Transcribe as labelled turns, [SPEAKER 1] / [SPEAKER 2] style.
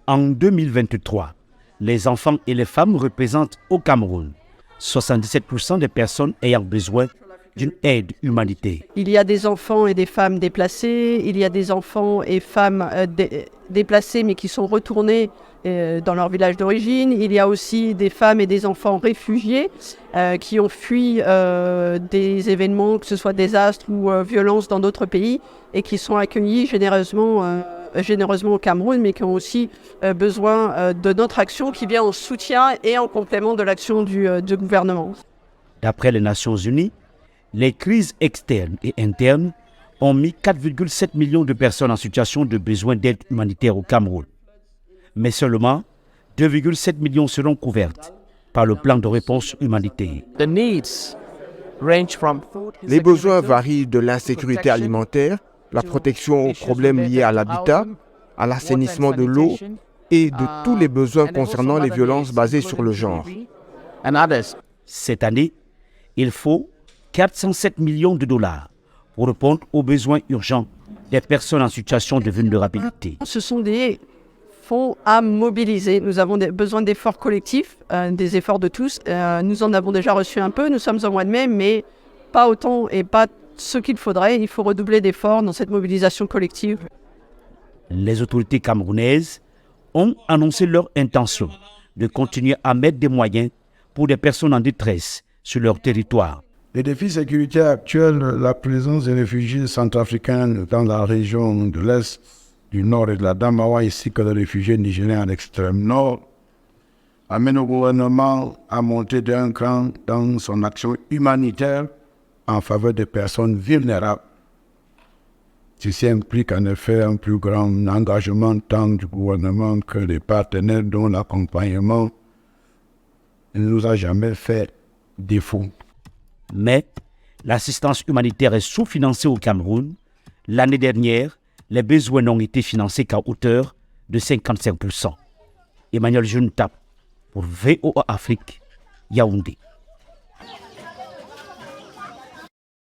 [SPEAKER 1] En 2023, les enfants et les femmes représentent au Cameroun 77% des personnes ayant besoin d'une aide humanitaire.
[SPEAKER 2] Il y a des enfants et des femmes déplacés, il y a des enfants et femmes déplacés mais qui sont retournés dans leur village d'origine. Il y a aussi des femmes et des enfants réfugiés qui ont fui des événements, que ce soit désastres ou violences dans d'autres pays, et qui sont accueillis généreusement au Cameroun, mais qui ont aussi besoin de notre action qui vient en soutien et en complément de l'action du gouvernement.
[SPEAKER 1] D'après les Nations Unies, les crises externes et internes ont mis 4,7 millions de personnes en situation de besoin d'aide humanitaire au Cameroun. Mais seulement 2,7 millions seront couvertes par le plan de réponse humanitaire.
[SPEAKER 3] Les besoins varient de l'insécurité alimentaire, la protection aux problèmes liés à l'habitat, à l'assainissement de l'eau et de tous les besoins concernant les violences basées sur le genre.
[SPEAKER 1] Cette année, il faut 407 millions de dollars pour répondre aux besoins urgents des personnes en situation de vulnérabilité.
[SPEAKER 2] Ce sont des fonds à mobiliser. Nous avons besoin d'efforts collectifs, des efforts de tous. Nous en avons déjà reçu un peu, nous sommes au mois de mai, mais pas autant et pas ce qu'il faudrait. Il faut redoubler d'efforts dans cette mobilisation collective.
[SPEAKER 1] Les autorités camerounaises ont annoncé leur intention de continuer à mettre des moyens pour des personnes en détresse sur leur territoire.
[SPEAKER 4] Les défis sécuritaires actuels, la présence des réfugiés centrafricains dans la région de l'Est, du Nord et de la Damawa, ainsi que des réfugiés nigériens à l'extrême Nord, amènent au gouvernement à monter d'un cran dans son action humanitaire en faveur des personnes vulnérables. Ceci implique en effet un plus grand engagement tant du gouvernement que des partenaires dont l'accompagnement ne nous a jamais fait défaut.
[SPEAKER 1] Mais l'assistance humanitaire est sous-financée au Cameroun. L'année dernière, les besoins n'ont été financés qu'à hauteur de 55%. Emmanuel Juntap pour VOA Afrique, Yaoundé.